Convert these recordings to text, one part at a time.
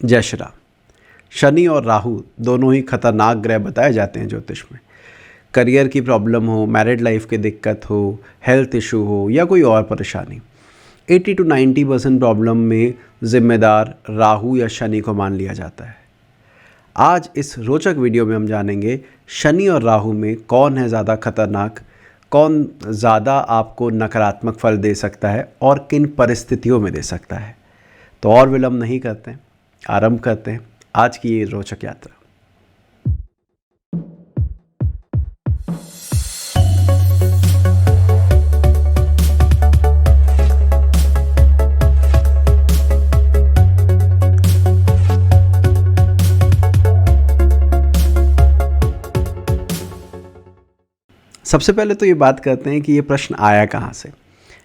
जय श्री राम। शनि और राहु दोनों ही खतरनाक ग्रह बताए जाते हैं ज्योतिष में। करियर की प्रॉब्लम हो, मैरिड लाइफ की दिक्कत हो, हेल्थ इशू हो या कोई और परेशानी, 80 to 90% प्रॉब्लम में जिम्मेदार राहु या शनि को मान लिया जाता है। आज इस रोचक वीडियो में हम जानेंगे शनि और राहु में कौन है ज़्यादा खतरनाक, कौन ज़्यादा आपको नकारात्मक फल दे सकता है और किन परिस्थितियों में दे सकता है। तो और विलंब नहीं करते हैं, आरंभ करते हैं आज की ये रोचक यात्रा। सबसे पहले तो ये बात करते हैं कि ये प्रश्न आया कहाँ से।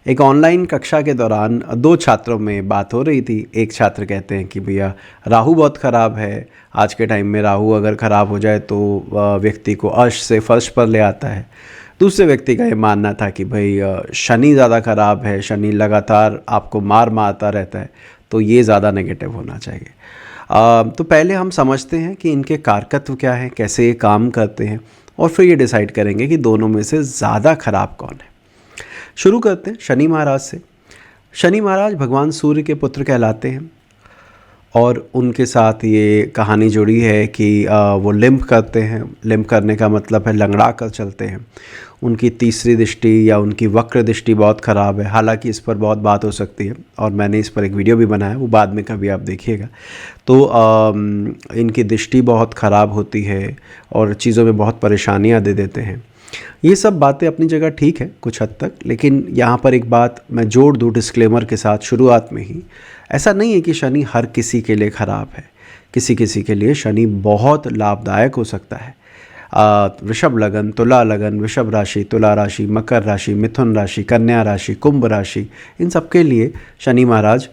एक ऑनलाइन कक्षा के दौरान दो छात्रों में बात हो रही थी। एक छात्र कहते हैं कि भैया राहु बहुत ख़राब है, आज के टाइम में राहु अगर ख़राब हो जाए तो व्यक्ति को अर्श से फर्श पर ले आता है। दूसरे व्यक्ति का ये मानना था कि भाई शनि ज़्यादा ख़राब है, शनि लगातार आपको मारता रहता है, तो ये ज़्यादा नेगेटिव होना चाहिए। तो पहले हम समझते हैं कि इनके कारकत्व क्या हैं, कैसे ये काम करते हैं, और फिर ये डिसाइड करेंगे कि दोनों में से ज़्यादा खराब कौन है। शुरू करते हैं शनि महाराज से। शनि महाराज भगवान सूर्य के पुत्र कहलाते हैं और उनके साथ ये कहानी जुड़ी है कि वो लिम्प करते हैं। लिम्प करने का मतलब है लंगड़ा कर चलते हैं। उनकी तीसरी दृष्टि या उनकी वक्र दृष्टि बहुत ख़राब है। हालांकि इस पर बहुत बात हो सकती है और मैंने इस पर एक वीडियो भी बनाया, वो बाद में कभी आप देखिएगा। तो इनकी दृष्टि बहुत ख़राब होती है और चीज़ों में बहुत परेशानियां दे देते हैं। ये सब बातें अपनी जगह ठीक है कुछ हद तक, लेकिन यहाँ पर एक बात मैं जोड़ दूँ डिस्क्लेमर के साथ शुरुआत में ही। ऐसा नहीं है कि शनि हर किसी के लिए ख़राब है। किसी किसी के लिए शनि बहुत लाभदायक हो सकता है। वृषभ लगन, तुला लगन, वृषभ राशि, तुला राशि, मकर राशि, मिथुन राशि, कन्या राशि, कुंभ राशि, इन सब के लिए शनि महाराज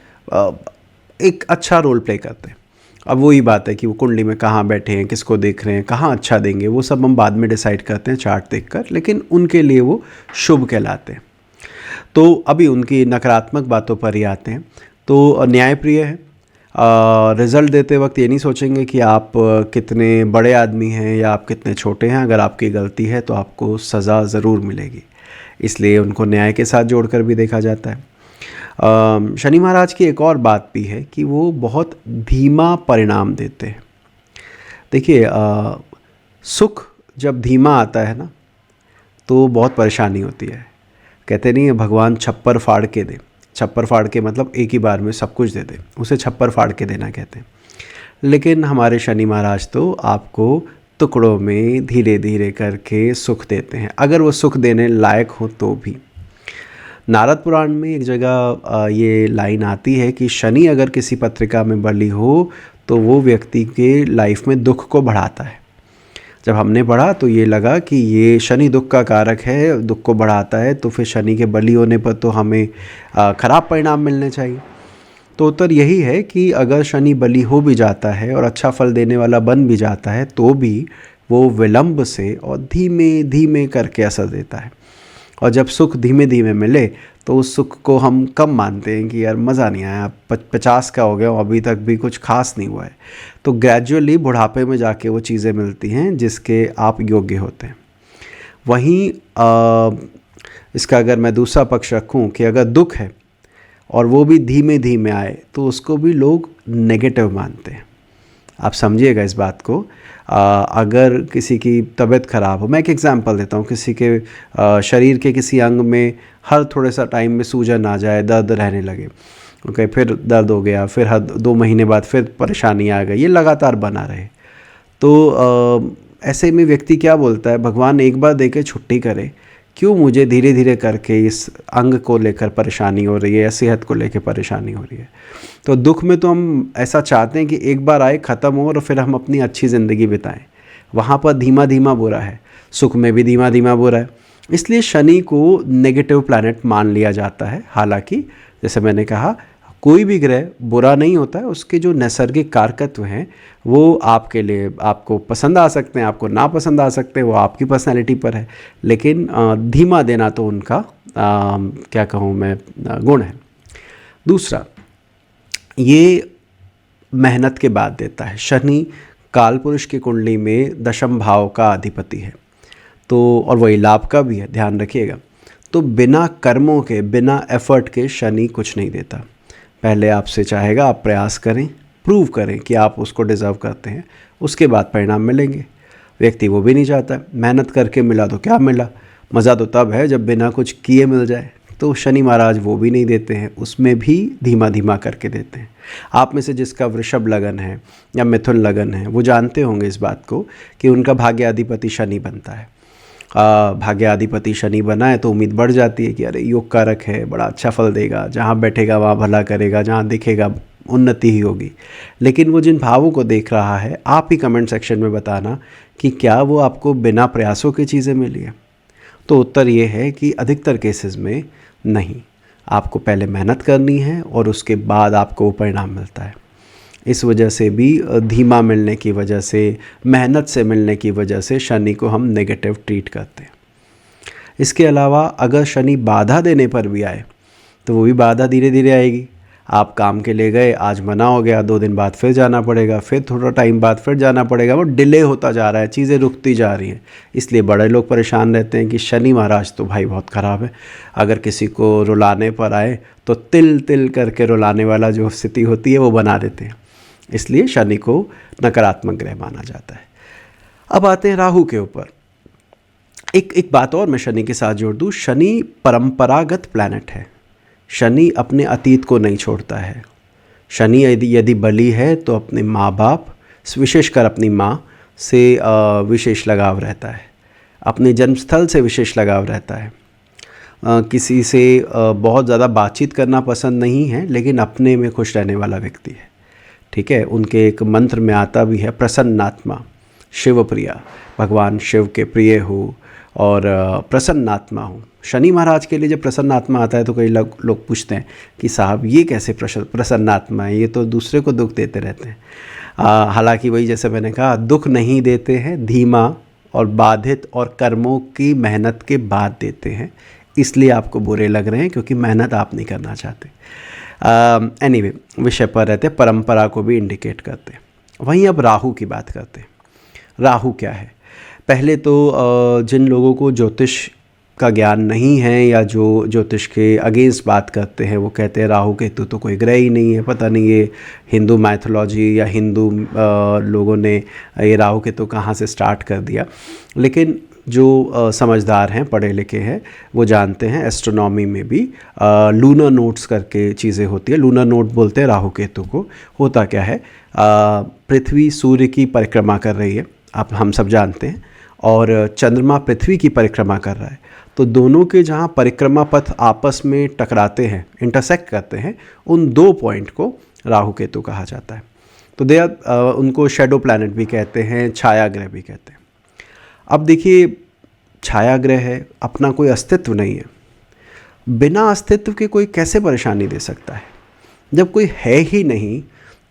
एक अच्छा रोल प्ले करते हैं। अब वही बात है कि वो कुंडली में कहाँ बैठे हैं, किसको देख रहे हैं, कहाँ अच्छा देंगे, वो सब हम बाद में डिसाइड करते हैं चार्ट देखकर, लेकिन उनके लिए वो शुभ कहलाते हैं। तो अभी उनकी नकारात्मक बातों पर ही आते हैं। तो न्यायप्रिय है। रिज़ल्ट देते वक्त ये नहीं सोचेंगे कि आप कितने बड़े आदमी हैं या आप कितने छोटे हैं। अगर आपकी गलती है तो आपको सज़ा ज़रूर मिलेगी, इसलिए उनको न्याय के साथ जोड़कर भी देखा जाता है। शनि महाराज की एक और बात भी है कि वो बहुत धीमा परिणाम देते हैं। देखिए, सुख जब धीमा आता है ना तो बहुत परेशानी होती है। कहते नहीं है भगवान छप्पर फाड़ के दे। छप्पर फाड़ के मतलब एक ही बार में सब कुछ दे दे, उसे छप्पर फाड़ के देना कहते हैं। लेकिन हमारे शनि महाराज तो आपको टुकड़ों में धीरे धीरे करके सुख देते हैं, अगर वो सुख देने लायक हो तो भी। नारद पुराण में एक जगह ये लाइन आती है कि शनि अगर किसी पत्रिका में बली हो तो वो व्यक्ति के लाइफ में दुख को बढ़ाता है। जब हमने पढ़ा तो ये लगा कि ये शनि दुख का कारक है, दुख को बढ़ाता है, तो फिर शनि के बली होने पर तो हमें ख़राब परिणाम मिलने चाहिए। तो उत्तर यही है कि अगर शनि बली हो भी जाता है और अच्छा फल देने वाला बन भी जाता है तो भी वो विलंब से और धीमे धीमे करके असर देता है। और जब सुख धीमे धीमे मिले तो उस सुख को हम कम मानते हैं कि यार मज़ा नहीं आया, 50 का हो गया अभी तक भी कुछ खास नहीं हुआ है। तो ग्रेजुअली बुढ़ापे में जाके वो चीज़ें मिलती हैं जिसके आप योग्य होते हैं। वहीं इसका अगर मैं दूसरा पक्ष रखूं कि अगर दुख है और वो भी धीमे धीमे आए तो उसको भी लोग नेगेटिव मानते हैं। आप समझिएगा इस बात को। अगर किसी की तबीयत ख़राब हो, मैं एक एग्जांपल देता हूँ, किसी के शरीर के किसी अंग में हर थोड़े सा टाइम में सूजन आ जाए, दर्द रहने लगे, ओके, फिर दर्द हो गया, फिर हर 2 महीने बाद फिर परेशानी आ गई, ये लगातार बना रहे, तो ऐसे में व्यक्ति क्या बोलता है, भगवान एक बार दे के छुट्टी करे, क्यों मुझे धीरे धीरे करके इस अंग को लेकर परेशानी हो रही है या सेहत को लेकर परेशानी हो रही है। तो दुख में तो हम ऐसा चाहते हैं कि एक बार आए, ख़त्म हो और फिर हम अपनी अच्छी ज़िंदगी बिताएं। वहाँ पर धीमा धीमा बुरा है, सुख में भी धीमा धीमा बुरा है। इसलिए शनि को नेगेटिव प्लैनेट मान लिया जाता है। हालांकि जैसे मैंने कहा, कोई भी ग्रह बुरा नहीं होता है, उसके जो नैसर्गिक कारकत्व हैं वो आपके लिए, आपको पसंद आ सकते हैं, आपको ना पसंद आ सकते हैं, वो आपकी पर्सनैलिटी पर है। लेकिन धीमा देना तो उनका क्या कहूँ मैं, गुण है। दूसरा, ये मेहनत के बाद देता है। शनि कालपुरुष की कुंडली में दशम भाव का अधिपति है, तो और वही लाभ का भी है, ध्यान रखिएगा। तो बिना कर्मों के, बिना एफर्ट के शनि कुछ नहीं देता। पहले आपसे चाहेगा आप प्रयास करें, प्रूव करें कि आप उसको डिज़र्व करते हैं, उसके बाद परिणाम मिलेंगे। व्यक्ति वो भी नहीं चाहता। मेहनत करके मिला तो क्या मिला, मज़ा तो तब है जब बिना कुछ किए मिल जाए। तो शनि महाराज वो भी नहीं देते हैं, उसमें भी धीमा धीमा करके देते हैं। आप में से जिसका वृषभ लगन है या मिथुन लगन है वो जानते होंगे इस बात को कि उनका भाग्याधिपति शनि बनता है। भाग्याधिपति शनि बना है तो उम्मीद बढ़ जाती है कि अरे योग कारक है, बड़ा अच्छा फल देगा, जहाँ बैठेगा वहाँ भला करेगा, जहाँ दिखेगा उन्नति ही होगी। लेकिन वो जिन भावों को देख रहा है, आप ही कमेंट सेक्शन में बताना कि क्या वो आपको बिना प्रयासों की चीज़ें मिली है। तो उत्तर ये है कि अधिकतर केसेस में नहीं, आपको पहले मेहनत करनी है और उसके बाद आपको वो परिणाम मिलता है। इस वजह से भी धीमा मिलने की वजह से, मेहनत से मिलने की वजह से शनि को हम नेगेटिव ट्रीट करते हैं। इसके अलावा अगर शनि बाधा देने पर भी आए तो वो भी बाधा धीरे धीरे आएगी। आप काम के लिए गए, आज मना हो गया, 2 दिन बाद फिर जाना पड़ेगा, फिर थोड़ा टाइम बाद फिर जाना पड़ेगा। वो डिले होता जा रहा है, चीज़ें रुकती जा रही हैं। इसलिए बड़े लोग परेशान रहते हैं कि शनि महाराज तो भाई बहुत ख़राब है। अगर किसी को रुलाने पर आए तो तिल तिल करके रुलाने वाला जो स्थिति होती है वो बना देते हैं। इसलिए शनि को नकारात्मक ग्रह माना जाता है। अब आते हैं राहु के ऊपर। एक बात और मैं शनि के साथ जोड़ दूँ, शनि परंपरागत प्लैनेट है। शनि अपने अतीत को नहीं छोड़ता है। शनि यदि बली है तो अपने माँ बाप, विशेषकर अपनी माँ से विशेष लगाव रहता है, अपने जन्मस्थल से विशेष लगाव रहता है। किसी से बहुत ज़्यादा बातचीत करना पसंद नहीं है, लेकिन अपने में खुश रहने वाला व्यक्ति है। ठीक है, उनके एक मंत्र में आता भी है प्रसन्नात्मा शिव प्रिया, भगवान शिव के प्रिय हो और प्रसन्नात्मा हो। शनि महाराज के लिए जब प्रसन्नात्मा आता है तो कई लोग पूछते हैं कि साहब ये कैसे प्रसन्नात्मा है, ये तो दूसरे को दुख देते रहते हैं। हालांकि वही जैसे मैंने कहा, दुख नहीं देते हैं, धीमा और बाधित और कर्मों की मेहनत के बाद देते हैं। इसलिए आपको बुरे लग रहे हैं क्योंकि मेहनत आप नहीं करना चाहते। एनीवे, विषय पर रहते, परंपरा को भी इंडिकेट करते हैं। वहीं अब राहु की बात करते हैं। राहु क्या है? पहले तो जिन लोगों को ज्योतिष का ज्ञान नहीं है या जो ज्योतिष के अगेंस्ट बात करते हैं वो कहते हैं राहु केतु तो कोई ग्रह ही नहीं है, पता नहीं ये हिंदू माइथोलॉजी या हिंदू लोगों ने ये राहु केतु कहाँ से स्टार्ट कर दिया। लेकिन जो समझदार हैं, पढ़े लिखे हैं, वो जानते हैं एस्ट्रोनॉमी में भी लूनर नोट्स करके चीज़ें होती है। लूनर नोट बोलते हैं राहु केतु को। होता क्या है, पृथ्वी सूर्य की परिक्रमा कर रही है, आप हम सब जानते हैं, और चंद्रमा पृथ्वी की परिक्रमा कर रहा है। तो दोनों के जहाँ परिक्रमा पथ आपस में टकराते हैं, इंटरसेक्ट करते हैं, उन 2 पॉइंट को राहु केतु कहा जाता है। तो उनको शैडो प्लैनेट भी कहते हैं, छाया ग्रह भी कहते हैं। अब देखिए, छाया ग्रह है, अपना कोई अस्तित्व नहीं है। बिना अस्तित्व के कोई कैसे परेशानी दे सकता है? जब कोई है ही नहीं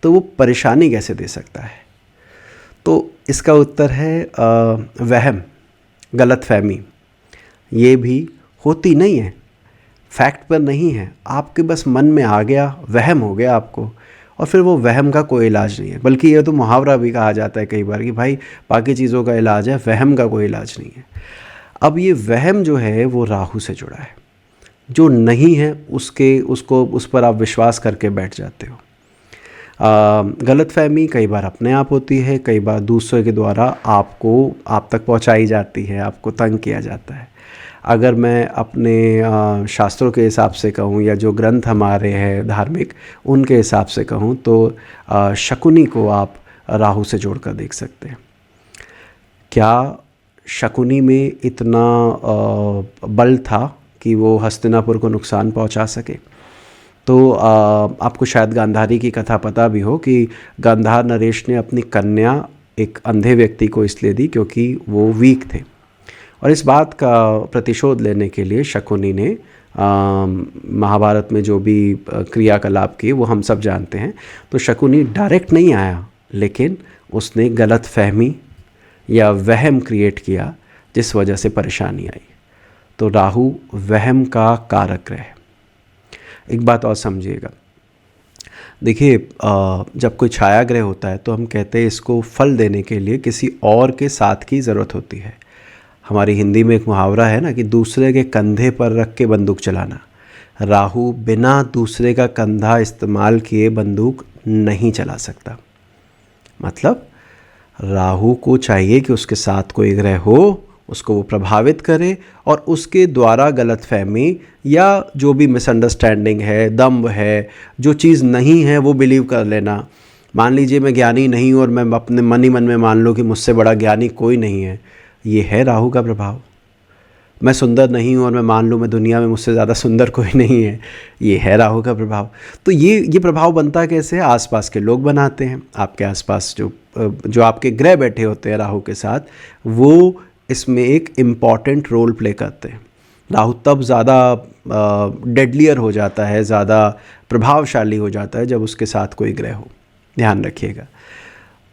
तो वो परेशानी कैसे दे सकता है? तो इसका उत्तर है वहम, गलतफहमी। ये भी होती नहीं है, फैक्ट पर नहीं है, आपके बस मन में आ गया, वहम हो गया आपको, और फिर वो वहम का कोई इलाज नहीं है। बल्कि ये तो मुहावरा भी कहा जाता है कई बार कि भाई बाकी चीज़ों का इलाज है, वहम का कोई इलाज नहीं है। अब ये वहम जो है वो राहु से जुड़ा है। जो नहीं है उस पर आप विश्वास करके बैठ जाते हो। गलतफहमी कई बार अपने आप होती है, कई बार दूसरे के द्वारा आप तक पहुंचाई जाती है, आपको तंग किया जाता है। अगर मैं अपने शास्त्रों के हिसाब से कहूँ या जो ग्रंथ हमारे हैं धार्मिक, उनके हिसाब से कहूँ तो शकुनी को आप राहु से जोड़कर देख सकते हैं। क्या शकुनी में इतना बल था कि वो हस्तिनापुर को नुकसान पहुंचा सके? तो आपको शायद गांधारी की कथा पता भी हो कि गांधार नरेश ने अपनी कन्या एक अंधे व्यक्ति को इसलिए दी क्योंकि वो वीक थे, और इस बात का प्रतिशोध लेने के लिए शकुनी ने महाभारत में जो भी क्रियाकलाप किए वो हम सब जानते हैं। तो शकुनी डायरेक्ट नहीं आया, लेकिन उसने गलत फहमी या वहम क्रिएट किया जिस वजह से परेशानी आई। तो राहु वहम का कारक ग्रह है। एक बात और समझिएगा, देखिए जब कोई छाया ग्रह होता है तो हम कहते हैं इसको फल देने के लिए किसी और के साथ की ज़रूरत होती है। हमारी हिंदी में एक मुहावरा है ना कि दूसरे के कंधे पर रख के बंदूक चलाना। राहु बिना दूसरे का कंधा इस्तेमाल किए बंदूक नहीं चला सकता। मतलब राहु को चाहिए कि उसके साथ कोई ग्रह हो, उसको वो प्रभावित करे और उसके द्वारा गलतफहमी या जो भी मिसअंडरस्टैंडिंग है, दम्भ है, जो चीज़ नहीं है वो बिलीव कर लेना। मान लीजिए मैं ज्ञानी नहीं हूँ और मैं अपने मन ही मन में मान लूँ कि मुझसे बड़ा ज्ञानी कोई नहीं है, ये है राहु का प्रभाव। मैं सुंदर नहीं हूँ और मैं मान लूँ मैं दुनिया में मुझसे ज़्यादा सुंदर कोई नहीं है, ये है राहु का प्रभाव। तो ये प्रभाव बनता कैसे है? आसपास के लोग बनाते हैं। आपके आसपास जो आपके ग्रह बैठे होते हैं राहु के साथ, वो इसमें एक इम्पॉर्टेंट रोल प्ले करते हैं। राहु तब ज़्यादा डेडलियर हो जाता है, ज़्यादा प्रभावशाली हो जाता है जब उसके साथ कोई ग्रह हो। ध्यान रखिएगा।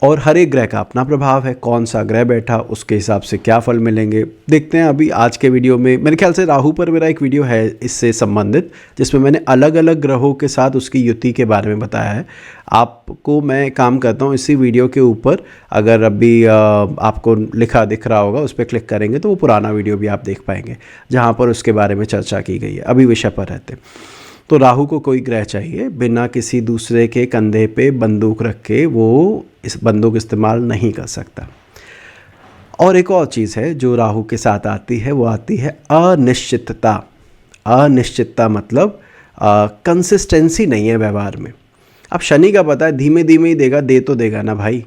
और हर एक ग्रह का अपना प्रभाव है, कौन सा ग्रह बैठा उसके हिसाब से क्या फल मिलेंगे देखते हैं। अभी आज के वीडियो में मेरे ख्याल से राहु पर मेरा एक वीडियो है इससे संबंधित, जिसमें मैंने अलग अलग ग्रहों के साथ उसकी युति के बारे में बताया है। आपको मैं काम करता हूँ इसी वीडियो के ऊपर, अगर अभी आपको लिखा दिख रहा होगा उस पर क्लिक करेंगे तो वो पुराना वीडियो भी आप देख पाएंगे जहाँ पर उसके बारे में चर्चा की गई है। अभी विषय पर रहते। तो राहु को कोई ग्रह चाहिए, बिना किसी दूसरे के कंधे पे बंदूक रख के वो इस बंदूक इस्तेमाल नहीं कर सकता। और एक और चीज़ है जो राहु के साथ आती है, वो आती है अनिश्चितता। अनिश्चितता मतलब कंसिस्टेंसी नहीं है व्यवहार में। अब शनि का पता है धीमे धीमे ही देगा, दे तो देगा ना भाई।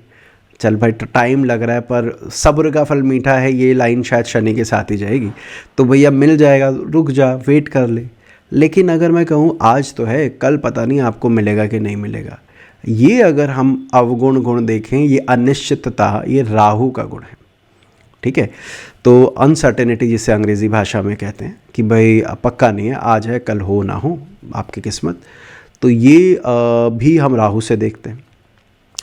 चल भाई टाइम लग रहा है पर सब्र का फल मीठा है, ये लाइन शायद शनि के साथ ही जाएगी। तो भैया मिल जाएगा, रुक जा, वेट कर ले। लेकिन अगर मैं कहूँ आज तो है, कल पता नहीं आपको मिलेगा कि नहीं मिलेगा, ये अगर हम अवगुण गुण देखें, ये अनिश्चितता, ये राहु का गुण है। ठीक है। तो अनसर्टेनिटी जिसे अंग्रेज़ी भाषा में कहते हैं कि भाई पक्का नहीं है, आज है कल हो ना हो आपकी किस्मत। तो ये भी हम राहु से देखते हैं।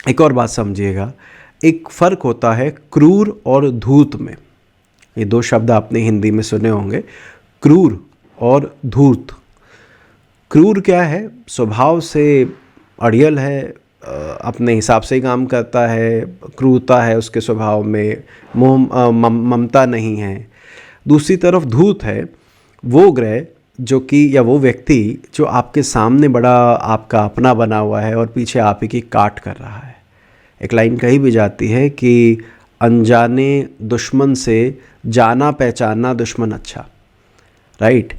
एक और बात समझिएगा, एक फ़र्क होता है क्रूर और धूर्त में। ये दो शब्द आपने हिंदी में सुने होंगे, क्रूर और धूर्त। क्रूर क्या है? स्वभाव से अड़ियल है, अपने हिसाब से ही काम करता है, क्रूरता है उसके स्वभाव में, मोह ममता नहीं है। दूसरी तरफ धूर्त है वो ग्रह जो कि या वो व्यक्ति जो आपके सामने बड़ा आपका अपना बना हुआ है और पीछे आप ही की काट कर रहा है। एक लाइन कही भी जाती है कि अनजाने दुश्मन से जाना पहचाना दुश्मन अच्छा। राइट।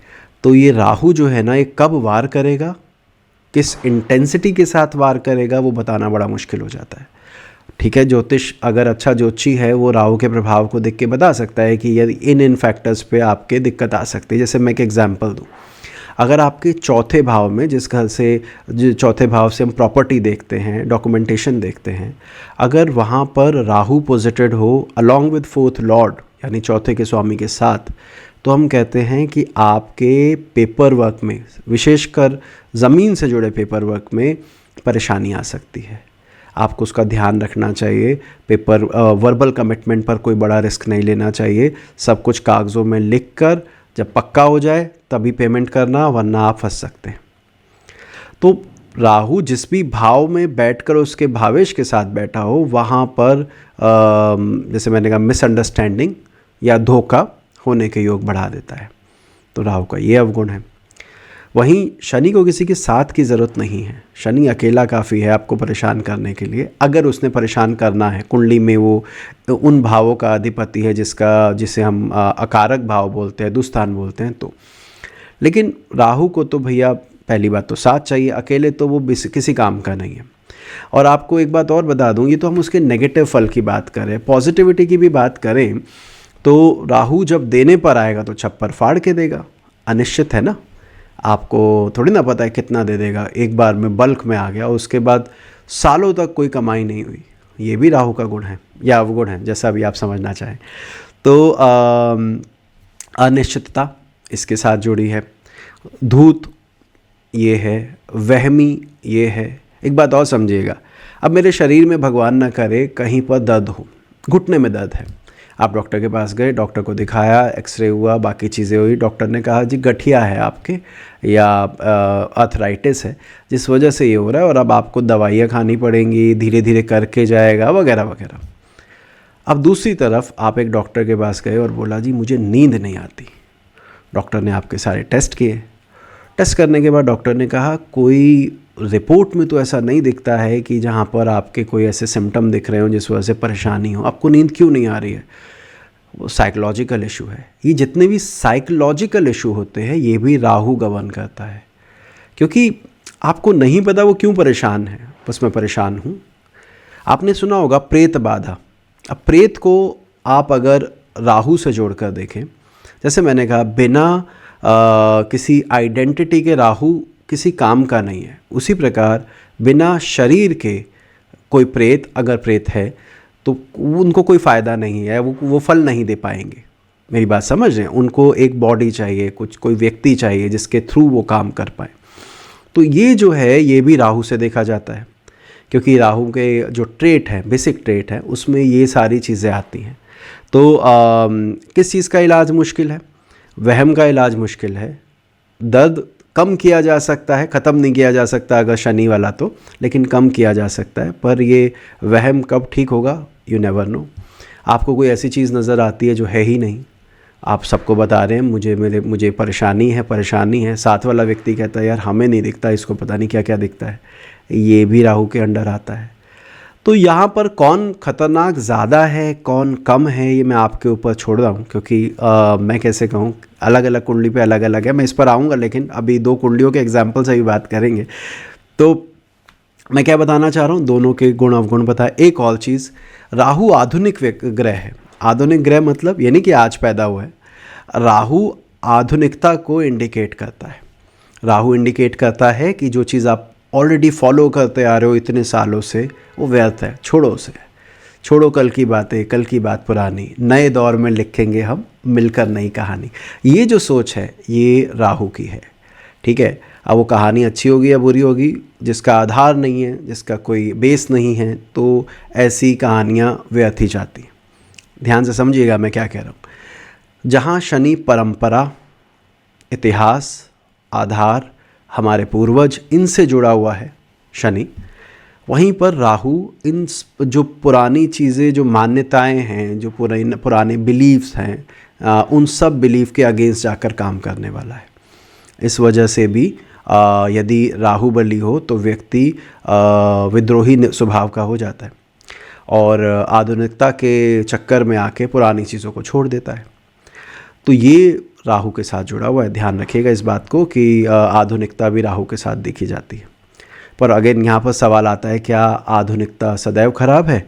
तो ये राहु जो है ना, ये कब वार करेगा, किस इंटेंसिटी के साथ वार करेगा, वो बताना बड़ा मुश्किल हो जाता है। ठीक है, ज्योतिष अगर अच्छा ज्योतिषी है वो राहु के प्रभाव को देख के बता सकता है कि यदि इन फैक्टर्स पे आपके दिक्कत आ सकती है। जैसे मैं एक एग्जांपल दूं, अगर आपके चौथे भाव में, जिस घर से चौथे भाव से हम प्रॉपर्टी देखते हैं, डॉक्यूमेंटेशन देखते हैं, अगर वहाँ पर राहु पॉजिटेड हो अलॉन्ग विद फोर्थ लॉर्ड यानी चौथे के स्वामी के साथ, तो हम कहते हैं कि आपके पेपर वर्क में, विशेषकर ज़मीन से जुड़े पेपर वर्क में परेशानी आ सकती है। आपको उसका ध्यान रखना चाहिए। पेपर वर्बल कमिटमेंट पर कोई बड़ा रिस्क नहीं लेना चाहिए। सब कुछ कागज़ों में लिख कर जब पक्का हो जाए तभी पेमेंट करना, वरना आप फंस सकते हैं। तो राहु जिस भी भाव में बैठकर उसके भावेश के साथ बैठा हो, वहाँ पर जैसे मैंने कहा मिसअंडरस्टैंडिंग या धोखा होने के योग बढ़ा देता है। तो राहु का ये अवगुण है। वहीं शनि को किसी के साथ की ज़रूरत नहीं है। शनि अकेला काफ़ी है आपको परेशान करने के लिए, अगर उसने परेशान करना है। कुंडली में वो उन भावों का अधिपति है जिसे हम अकारक भाव बोलते हैं, दुस्थान बोलते हैं। तो लेकिन राहु को तो भैया पहली बात तो साथ चाहिए, अकेले तो वो किसी काम का नहीं है। और आपको एक बात और बता दूं, ये तो हम उसके नेगेटिव फल की बात करें, पॉजिटिविटी की भी बात करें तो राहु जब देने पर आएगा तो छप्पर फाड़ के देगा। अनिश्चित है ना, आपको थोड़ी ना पता है कितना दे देगा। एक बार में बल्क में आ गया, उसके बाद सालों तक कोई कमाई नहीं हुई। ये भी राहु का गुण है या अवगुण है, जैसा भी आप समझना चाहें। तो अनिश्चितता इसके साथ जुड़ी है। धूत ये है, वहमी ये है। एक बात और समझिएगा, अब मेरे शरीर में भगवान ना करे कहीं पर दर्द हो, घुटने में दर्द है, आप डॉक्टर के पास गए, डॉक्टर को दिखाया, एक्सरे हुआ, बाकी चीज़ें हुई, डॉक्टर ने कहा जी गठिया है आपके या आर्थराइटिस है जिस वजह से ये हो रहा है और अब आपको दवाइयाँ खानी पड़ेंगी, धीरे धीरे करके जाएगा वगैरह वगैरह। अब दूसरी तरफ आप एक डॉक्टर के पास गए और बोला जी मुझे नींद नहीं आती। डॉक्टर ने आपके सारे टेस्ट किए, टेस्ट करने के बाद डॉक्टर ने कहा कोई रिपोर्ट में तो ऐसा नहीं दिखता है कि जहाँ पर आपके कोई ऐसे सिम्टम दिख रहे हो जिस वजह से परेशानी हो, आपको नींद क्यों नहीं आ रही है? वो साइकोलॉजिकल इशू है। ये जितने भी साइकोलॉजिकल इशू होते हैं ये भी राहु गवर्न करता है, क्योंकि आपको नहीं पता वो क्यों परेशान है, बस मैं परेशान हूँ। आपने सुना होगा प्रेत बाधा। अब प्रेत को आप अगर राहु से जोड़कर देखें, जैसे मैंने कहा बिना किसी आइडेंटिटी के राहु किसी काम का नहीं है, उसी प्रकार बिना शरीर के कोई प्रेत अगर प्रेत है तो उनको कोई फ़ायदा नहीं है, वो फल नहीं दे पाएंगे। मेरी बात समझ रहे हैं? उनको एक बॉडी चाहिए, कोई व्यक्ति चाहिए जिसके थ्रू वो काम कर पाए। तो ये जो है ये भी राहु से देखा जाता है, क्योंकि राहु के जो ट्रेट है, बेसिक ट्रेट है, उसमें ये सारी चीज़ें आती हैं। तो किस चीज़ का इलाज मुश्किल है? वहम का इलाज मुश्किल है। दर्द कम किया जा सकता है, ख़त्म नहीं किया जा सकता अगर शनि वाला तो, लेकिन कम किया जा सकता है। पर ये वहम कब ठीक होगा, यू नेवर नो। आपको कोई ऐसी चीज़ नज़र आती है जो है ही नहीं, आप सबको बता रहे हैं मुझे परेशानी है, साथ वाला व्यक्ति कहता है यार हमें नहीं दिखता, इसको पता नहीं क्या क्या दिखता है, ये भी राहु के अंडर आता है। तो यहाँ पर कौन खतरनाक ज़्यादा है, कौन कम है, ये मैं आपके ऊपर छोड़ रहा हूँ, क्योंकि मैं कैसे कहूँ, अलग अलग कुंडली पे अलग अलग है। मैं इस पर आऊँगा, लेकिन अभी 2 कुंडलियों के एग्जाम्पल से भी बात करेंगे। तो मैं क्या बताना चाह रहा हूँ, दोनों के गुण अवगुण बताए। एक और चीज़, राहु आधुनिक ग्रह है। आधुनिक ग्रह मतलब ये नहीं कि आज पैदा हुआ है। राहु आधुनिकता को इंडिकेट करता है। राहु इंडिकेट करता है कि जो चीज़ आप ऑलरेडी फॉलो करते आ रहे हो इतने सालों से वो व्यर्थ है, छोड़ो उसे, छोड़ो कल की बातें, कल की बात पुरानी, नए दौर में लिखेंगे हम मिलकर नई कहानी। ये जो सोच है ये राहु की है, ठीक है। अब वो कहानी अच्छी होगी या बुरी होगी, जिसका आधार नहीं है, जिसका कोई बेस नहीं है, तो ऐसी कहानियाँ व्यर्थ ही जाती हैं। ध्यान से समझिएगा मैं क्या कह रहा हूँ। जहाँ शनि परंपरा, इतिहास, आधार, हमारे पूर्वज, इनसे जुड़ा हुआ है शनि, वहीं पर राहु इन जो पुरानी चीज़ें, जो मान्यताएं हैं, जो पुराने बिलीव्स हैं, उन सब बिलीव के अगेंस्ट जाकर काम करने वाला है। इस वजह से भी यदि राहु बली हो तो व्यक्ति विद्रोही स्वभाव का हो जाता है और आधुनिकता के चक्कर में आके पुरानी चीज़ों को छोड़ देता है। तो ये राहु के साथ जुड़ा हुआ है। ध्यान रखिएगा इस बात को कि आधुनिकता भी राहु के साथ देखी जाती है। पर अगेन यहाँ पर सवाल आता है, क्या आधुनिकता सदैव खराब है?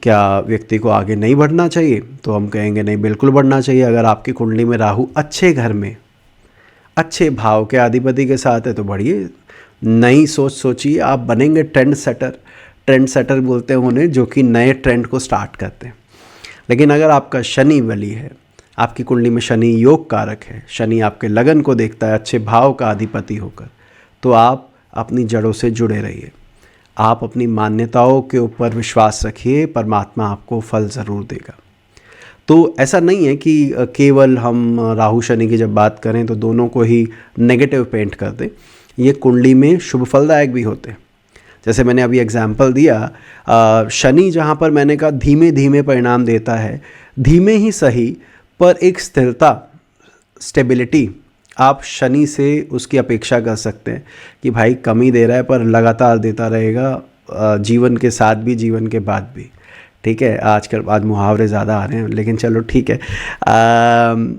क्या व्यक्ति को आगे नहीं बढ़ना चाहिए? तो हम कहेंगे नहीं, बिल्कुल बढ़ना चाहिए। अगर आपकी कुंडली में राहु अच्छे घर में, अच्छे भाव के अधिपति के साथ है तो बढ़िए, नई सोच सोचिए, आप बनेंगे ट्रेंड सेटर। ट्रेंड सेटर बोलते हैं उन्हें, जो कि नए ट्रेंड को स्टार्ट करते हैं। लेकिन अगर आपका शनि बली है, आपकी कुंडली में शनि योग कारक है, शनि आपके लगन को देखता है अच्छे भाव का अधिपति होकर, तो आप अपनी जड़ों से जुड़े रहिए, आप अपनी मान्यताओं के ऊपर विश्वास रखिए, परमात्मा आपको फल ज़रूर देगा। तो ऐसा नहीं है कि केवल हम राहु शनि की जब बात करें तो दोनों को ही नेगेटिव पेंट कर दें। ये कुंडली में शुभ फलदायक भी होते हैं। जैसे मैंने अभी एग्जाम्पल दिया, शनि जहाँ पर मैंने कहा धीमे धीमे परिणाम देता है, धीमे ही सही पर एक स्थिरता, स्टेबिलिटी आप शनि से उसकी अपेक्षा कर सकते हैं कि भाई कमी दे रहा है पर लगातार देता रहेगा, जीवन के साथ भी जीवन के बाद भी, ठीक है। आजकल आज मुहावरे ज़्यादा आ रहे हैं, लेकिन चलो ठीक है।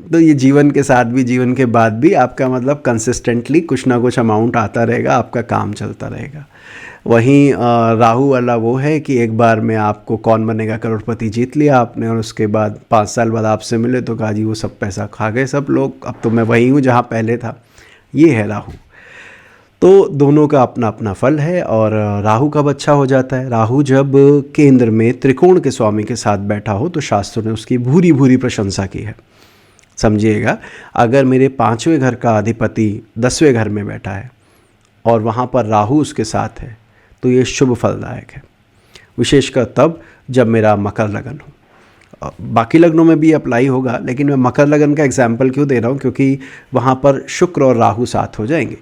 तो ये जीवन के साथ भी जीवन के बाद भी आपका मतलब कंसिस्टेंटली कुछ ना कुछ अमाउंट आता रहेगा, आपका काम चलता रहेगा। वहीं राहु वाला वो है कि एक बार में आपको कौन बनेगा करोड़पति जीत लिया आपने, और उसके बाद 5 साल बाद आपसे मिले तो कहा जी वो सब पैसा खा गए सब लोग, अब तो मैं वही हूँ जहाँ पहले था। ये है राहु। तो दोनों का अपना अपना फल है। और राहु कब अच्छा हो जाता है? राहु जब केंद्र में त्रिकोण के स्वामी के साथ बैठा हो तो शास्त्रों ने उसकी भूरी भूरी प्रशंसा की है। समझिएगा, अगर मेरे 5वें घर का अधिपति 10वें घर में बैठा है और वहाँ पर राहु उसके साथ है तो ये शुभ फलदायक है, विशेषकर तब जब मेरा मकर लगन हो। बाकी लग्नों में भी अप्लाई होगा, लेकिन मैं मकर लगन का एग्जाम्पल क्यों दे रहा हूँ, क्योंकि वहाँ पर शुक्र और राहु साथ हो जाएंगे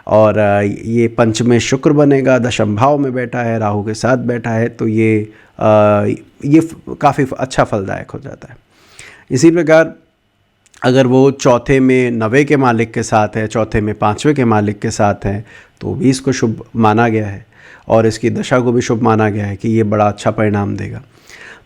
और ये पंचमें शुक्र बनेगा, दशम भाव में बैठा है, राहु के साथ बैठा है, तो ये काफ़ी अच्छा फलदायक हो जाता है। इसी प्रकार अगर वो चौथे में नवे के मालिक के साथ है, चौथे में पाँचवें के मालिक के साथ है, तो भी इसको शुभ माना गया है और इसकी दशा को भी शुभ माना गया है कि ये बड़ा अच्छा परिणाम देगा।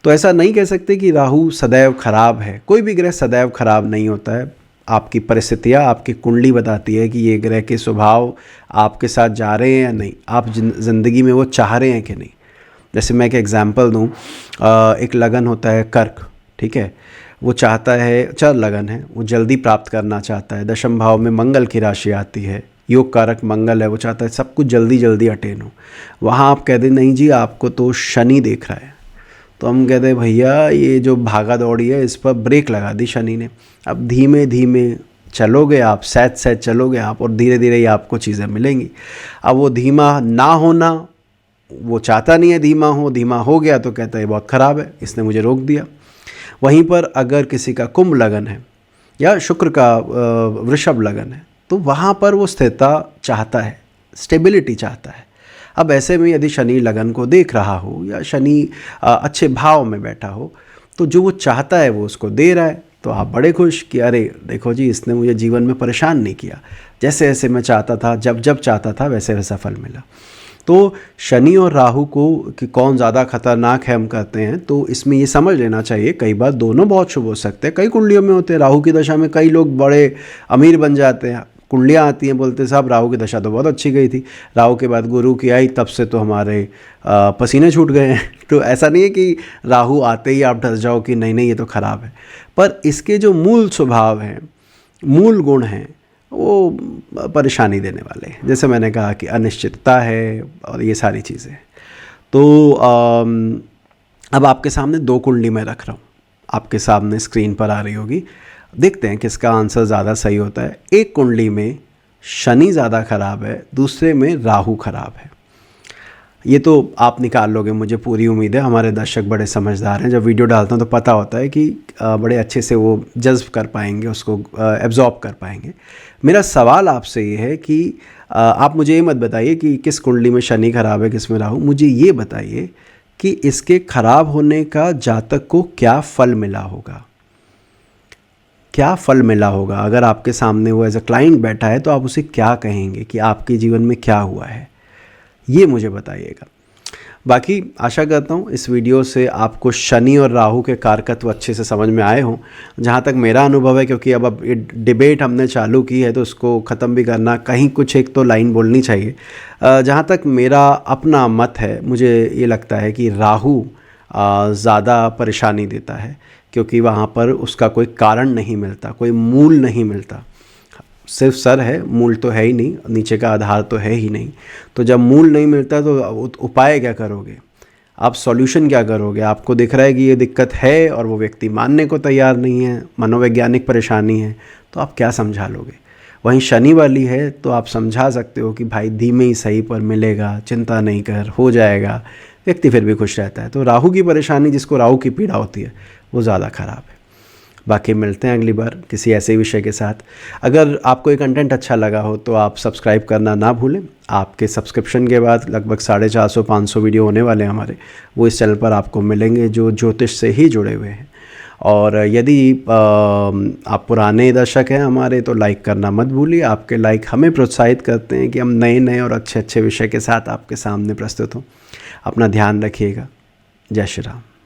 तो ऐसा नहीं कह सकते कि राहु सदैव खराब है, कोई भी ग्रह सदैव खराब नहीं होता है। आपकी परिस्थितियाँ, आपकी कुंडली बताती है कि ये ग्रह के स्वभाव आपके साथ जा रहे हैं या नहीं, आप ज़िंदगी में वो चाह रहे हैं कि नहीं। जैसे मैं एक एग्जांपल दूं, एक लगन होता है कर्क, ठीक है, वो चाहता है, चर लगन है, वो जल्दी प्राप्त करना चाहता है। दशम भाव में मंगल की राशि आती है, योग कारक मंगल है, वो चाहता है सब कुछ जल्दी जल्दी अटेन हो। वहाँ आप कहते नहीं जी आपको तो शनि देख रहा है, तो हम कहते हैं भैया ये जो भागा दौड़ी है इस पर ब्रेक लगा दी शनि ने। अब धीमे धीमे चलोगे आप, सहज सहज चलोगे आप और धीरे धीरे ही आपको चीज़ें मिलेंगी। अब वो धीमा ना होना, वो चाहता नहीं है धीमा हो, धीमा हो गया तो कहता है बहुत ख़राब है, इसने मुझे रोक दिया। वहीं पर अगर किसी का कुंभ लगन है या शुक्र का वृषभ लगन है, तो वहाँ पर वो स्थिरता चाहता है, स्टेबिलिटी चाहता है। अब ऐसे में यदि शनि लगन को देख रहा हो या शनि अच्छे भाव में बैठा हो, तो जो वो चाहता है वो उसको दे रहा है, तो आप बड़े खुश कि अरे देखो जी इसने मुझे जीवन में परेशान नहीं किया, जैसे जैसे मैं चाहता था, जब जब चाहता था वैसे वैसा फल मिला। तो शनि और राहु को कि कौन ज़्यादा खतरनाक है हम कहते हैं, तो इसमें ये समझ लेना चाहिए कई बार दोनों बहुत शुभ हो सकते हैं। कई कुंडलियों में होते हैं, राहु की दशा में कई लोग बड़े अमीर बन जाते हैं, कुंडलियाँ आती हैं बोलते साहब राहु की दशा तो बहुत अच्छी गई थी, राहु के बाद गुरु की आई, तब से तो हमारे पसीने छूट गए हैं। तो ऐसा नहीं है कि राहु आते ही आप डर जाओ कि नहीं नहीं ये तो ख़राब है, पर इसके जो मूल स्वभाव हैं, मूल गुण हैं, वो परेशानी देने वाले हैं। जैसे मैंने कहा कि अनिश्चितता है और ये सारी चीज़ें। तो अब आपके सामने दो कुंडली मैं रख रहा हूँ, आपके सामने स्क्रीन पर आ रही होगी, देखते हैं किसका आंसर ज़्यादा सही होता है। एक कुंडली में शनि ज़्यादा खराब है, दूसरे में राहु खराब है। ये तो आप निकाल लोगे, मुझे पूरी उम्मीद है। हमारे दर्शक बड़े समझदार हैं, जब वीडियो डालता हूँ तो पता होता है कि बड़े अच्छे से वो जज्ब कर पाएंगे, उसको एब्जॉर्ब कर पाएंगे। मेरा सवाल आपसे ये है कि आप मुझे ये मत बताइए कि किस कुंडली में शनि खराब है, किस में राहु। मुझे ये बताइए कि इसके खराब होने का जातक को क्या फल मिला होगा, क्या फल मिला होगा। अगर आपके सामने वो एज अ क्लाइंट बैठा है तो आप उसे क्या कहेंगे कि आपके जीवन में क्या हुआ है, ये मुझे बताइएगा। बाकी आशा करता हूँ इस वीडियो से आपको शनि और राहु के कारकत्व अच्छे से समझ में आए हों। जहाँ तक मेरा अनुभव है, क्योंकि अब ये डिबेट हमने चालू की है तो उसको ख़त्म भी करना, कहीं कुछ एक तो लाइन बोलनी चाहिए। जहाँ तक मेरा अपना मत है, मुझे ये लगता है कि राहु ज़्यादा परेशानी देता है, क्योंकि वहाँ पर उसका कोई कारण नहीं मिलता, कोई मूल नहीं मिलता। सिर्फ सर है, मूल तो है ही नहीं, नीचे का आधार तो है ही नहीं। तो जब मूल नहीं मिलता तो उपाय क्या करोगे आप, सॉल्यूशन क्या करोगे। आपको दिख रहा है कि ये दिक्कत है और वो व्यक्ति मानने को तैयार नहीं है, मनोवैज्ञानिक परेशानी है, तो आप क्या समझा लोगे। वहीं शनि वाली है तो आप समझा सकते हो कि भाई धीमे ही सही पर मिलेगा, चिंता नहीं कर, हो जाएगा, व्यक्ति फिर भी खुश रहता है। तो राहु की परेशानी, जिसको राहु की पीड़ा होती है, वो ज़्यादा ख़राब है। बाकी मिलते हैं अगली बार किसी ऐसे विषय के साथ। अगर आपको ये कंटेंट अच्छा लगा हो तो आप सब्सक्राइब करना ना भूलें। आपके सब्सक्रिप्शन के बाद लगभग 450-500 वीडियो होने वाले हैं हमारे, वो इस चैनल पर आपको मिलेंगे जो ज्योतिष से ही जुड़े हुए हैं। और यदि आप पुराने दर्शक हैं हमारे तो लाइक करना मत भूलिए। आपके लाइक हमें प्रोत्साहित करते हैं कि हम नए नए और अच्छे अच्छे विषय के साथ आपके सामने प्रस्तुत हों। अपना ध्यान रखिएगा। जय श्री राम।